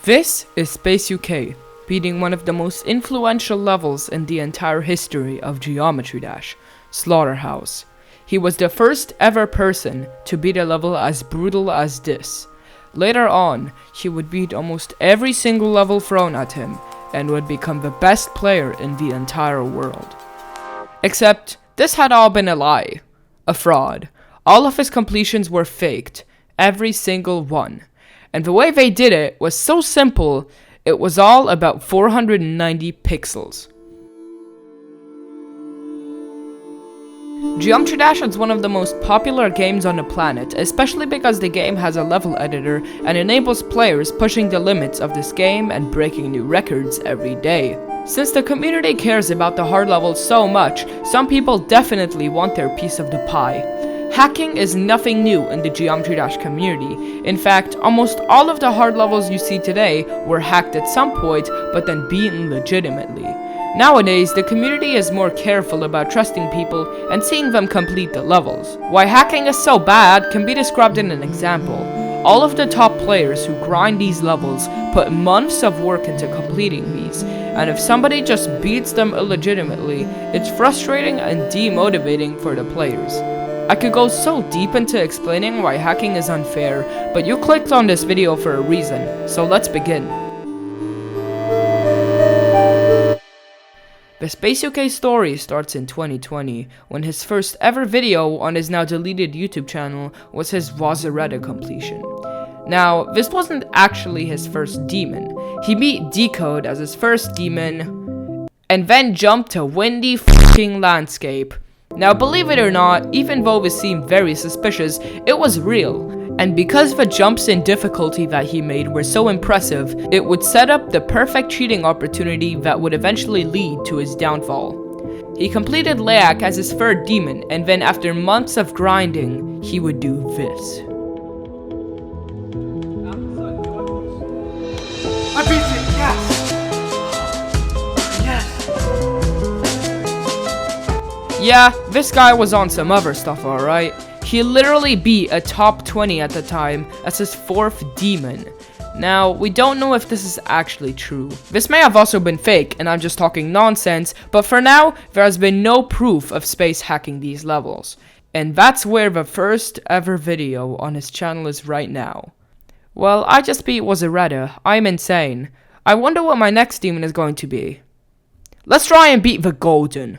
This is SpaceUK, beating one of the most influential levels in the entire history of Geometry Dash, Slaughterhouse. He was the first ever person to beat a level as brutal as this. Later on, he would beat almost every single level thrown at him, and would become the best player in the entire world. Except, this had all been a lie. A fraud. All of his completions were faked. Every single one. And the way they did it was so simple, it was all about 490 pixels. Geometry Dash is one of the most popular games on the planet, especially because the game has a level editor and enables players pushing the limits of this game and breaking new records every day. Since the community cares about the hard levels so much, some people definitely want their piece of the pie. Hacking is nothing new in the Geometry Dash community. In fact, almost all of the hard levels you see today were hacked at some point, but then beaten legitimately. Nowadays, the community is more careful about trusting people and seeing them complete the levels. Why hacking is so bad can be described in an example. All of the top players who grind these levels put months of work into completing these, and if somebody just beats them illegitimately, it's frustrating and demotivating for the players. I could go so deep into explaining why hacking is unfair, but you clicked on this video for a reason, so let's begin. The SpaceUK story starts in 2020, when his first ever video on his now deleted YouTube channel was his Vazareta completion. Now, this wasn't actually his first demon. He beat Decode as his first demon, and then jumped to Windy f***ing Landscape. Now, believe it or not, even though this seemed very suspicious, it was real. And because the jumps in difficulty that he made were so impressive, it would set up the perfect cheating opportunity that would eventually lead to his downfall. He completed Leak as his third demon, and then after months of grinding, he would do this. I beat it, yes! Yes! Yeah, this guy was on some other stuff, alright. He literally beat a top 20 at the time as his fourth demon. Now, we don't know if this is actually true. This may have also been fake, and I'm just talking nonsense, but for now, there has been no proof of Space hacking these levels. And that's where the first ever video on his channel is right now. Well, I just beat Vazareta. I'm insane. I wonder what my next demon is going to be. Let's try and beat the Golden.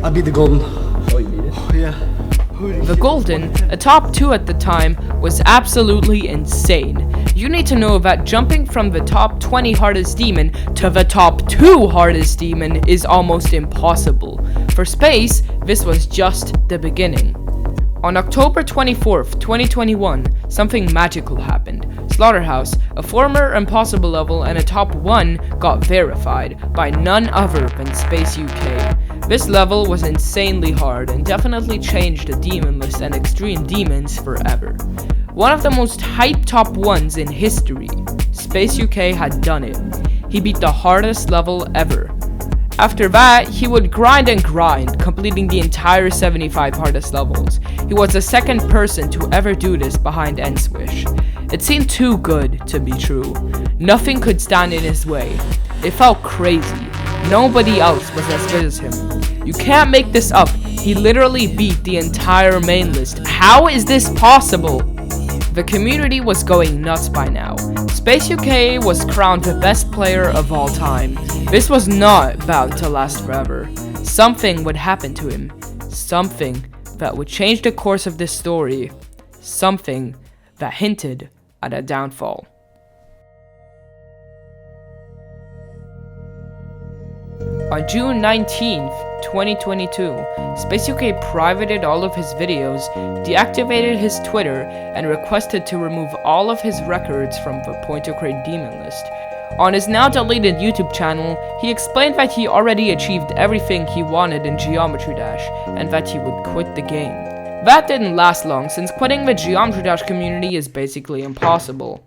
I beat the Golden. Oh, you beat it? Oh, yeah. The Golden, a top 2 at the time, was absolutely insane. You need to know that jumping from the top 20 hardest demon to the top 2 hardest demon is almost impossible. For Space, this was just the beginning. On October 24th, 2021, something magical happened. Slaughterhouse, a former impossible level and a top 1, got verified by none other than SpaceUK. This level was insanely hard and definitely changed the demon list and extreme demons forever. One of the most hyped top 1s in history, SpaceUK had done it. He beat the hardest level ever. After that, he would grind and grind, completing the entire 75 hardest levels. He was the second person to ever do this behind N-Swish. It seemed too good to be true. Nothing could stand in his way. It felt crazy. Nobody else was as good as him. You can't make this up. He literally beat the entire main list. How is this possible? The community was going nuts by now. SpaceUK was crowned the best player of all time. This was not bound to last forever. Something would happen to him. Something that would change the course of this story. Something that hinted at a downfall. On June 19th, 2022, SpaceUK privated all of his videos, deactivated his Twitter, and requested to remove all of his records from the Point to Crate demon list. On his now deleted YouTube channel, he explained that he already achieved everything he wanted in Geometry Dash, and that he would quit the game. That didn't last long, since quitting the Geometry Dash community is basically impossible.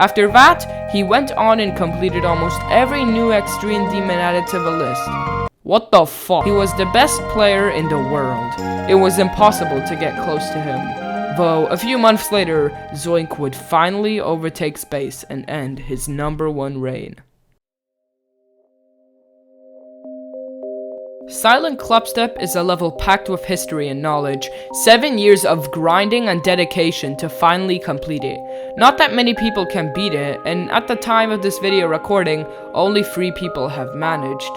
After that, he went on and completed almost every new extreme demon added to the list. What the fuck? He was the best player in the world. It was impossible to get close to him. Though, a few months later, Zoink would finally overtake Space and end his #1 reign. Silent Clubstep is a level packed with history and knowledge, 7 years of grinding and dedication to finally complete it. Not that many people can beat it, and at the time of this video recording, only 3 people have managed.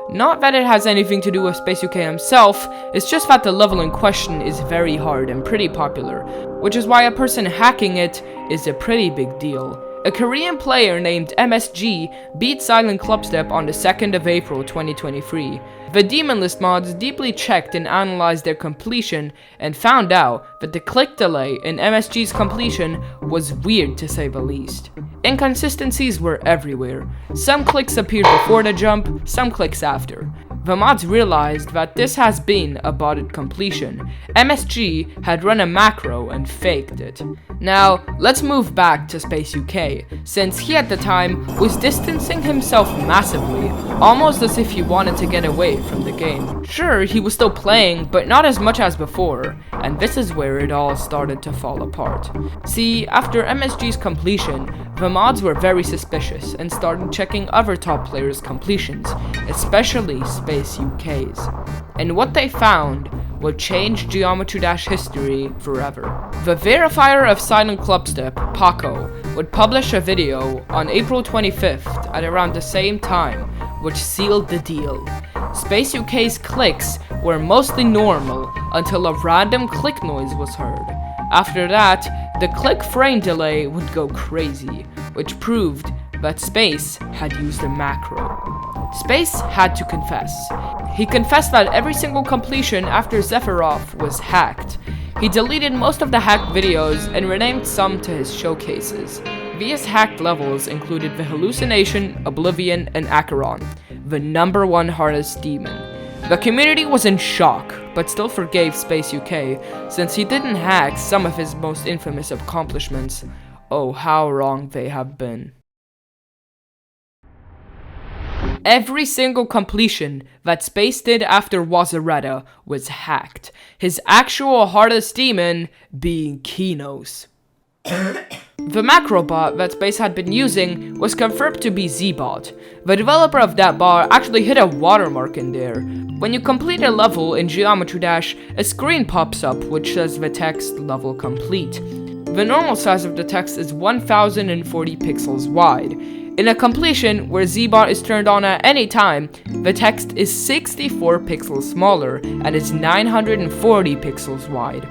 Not that it has anything to do with SpaceUK himself, it's just that the level in question is very hard and pretty popular, which is why a person hacking it is a pretty big deal. A Korean player named MSG beat Silent Clubstep on the 2nd of April 2023. The Demon List mods deeply checked and analyzed their completion and found out that the click delay in MSG's completion was weird to say the least. Inconsistencies were everywhere. Some clicks appeared before the jump, some clicks after. The mods realized that this has been a botted completion. MSG had run a macro and faked it. Now, let's move back to SpaceUK, since he at the time was distancing himself massively, almost as if he wanted to get away from the game. Sure, he was still playing, but not as much as before, and this is where it all started to fall apart. See, after MSG's completion, the mods were very suspicious and started checking other top players' completions, especially SpaceUK's. And what they found would change Geometry Dash history forever. The verifier of Silent Clubstep, Paco, would publish a video on April 25th at around the same time, which sealed the deal. SpaceUK's clicks were mostly normal until a random click noise was heard. After that, the click frame delay would go crazy, which proved that Space had used a macro. Space had to confess. He confessed that every single completion after Zephyroth was hacked. He deleted most of the hacked videos and renamed some to his showcases. These hacked levels included the Hallucination, Oblivion, and Acheron, the #1 hardest demon. The community was in shock, but still forgave SpaceUK, since he didn't hack some of his most infamous accomplishments. Oh, how wrong they have been. Every single completion that Space did after Wazareta was hacked, his actual hardest demon being Kinos. The macro bot that Space had been using was confirmed to be Z-Bot. The developer of that bot actually hit a watermark in there. When you complete a level in Geometry Dash, a screen pops up which says the text "level complete." The normal size of the text is 1040 pixels wide. In a completion where Z-Bot is turned on at any time, the text is 64 pixels smaller and is 940 pixels wide.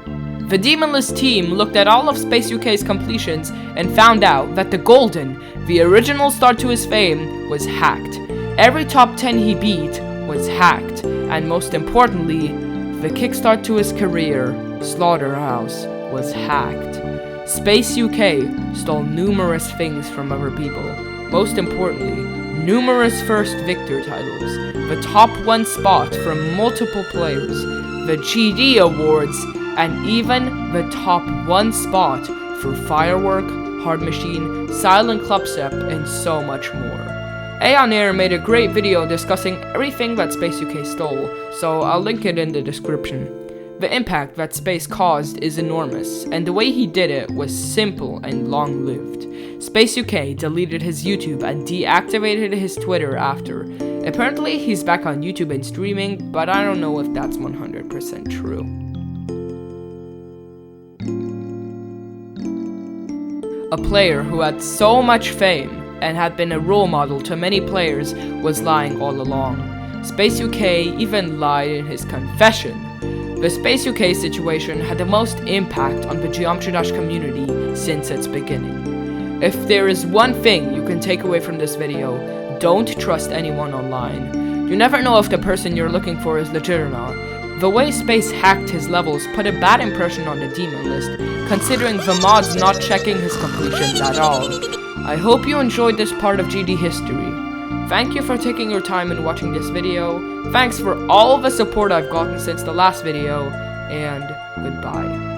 The Demon List team looked at all of SpaceUK's completions and found out that the Golden, the original start to his fame, was hacked. Every top 10 he beat was hacked, and most importantly, the kickstart to his career, Slaughterhouse, was hacked. SpaceUK stole numerous things from other people. Most importantly, numerous first Victor titles, the top 1 spot from multiple players, the GD awards, and even the top 1 spot for Firework, Hard Machine, Silent Clubstep, and so much more. Aeon Air made a great video discussing everything that SpaceUK stole, so I'll link it in the description. The impact that Space caused is enormous, and the way he did it was simple and long-lived. SpaceUK deleted his YouTube and deactivated his Twitter after. Apparently, he's back on YouTube and streaming, but I don't know if that's 100% true. A player who had so much fame and had been a role model to many players was lying all along. SpaceUK even lied in his confession. The SpaceUK situation had the most impact on the Geometry Dash community since its beginning. If there is one thing you can take away from this video, don't trust anyone online. You never know if the person you're looking for is legit or not. The way Space hacked his levels put a bad impression on the Demon List, considering the mods not checking his completions at all. I hope you enjoyed this part of GD history. Thank you for taking your time and watching this video. Thanks for all the support I've gotten since the last video, and goodbye.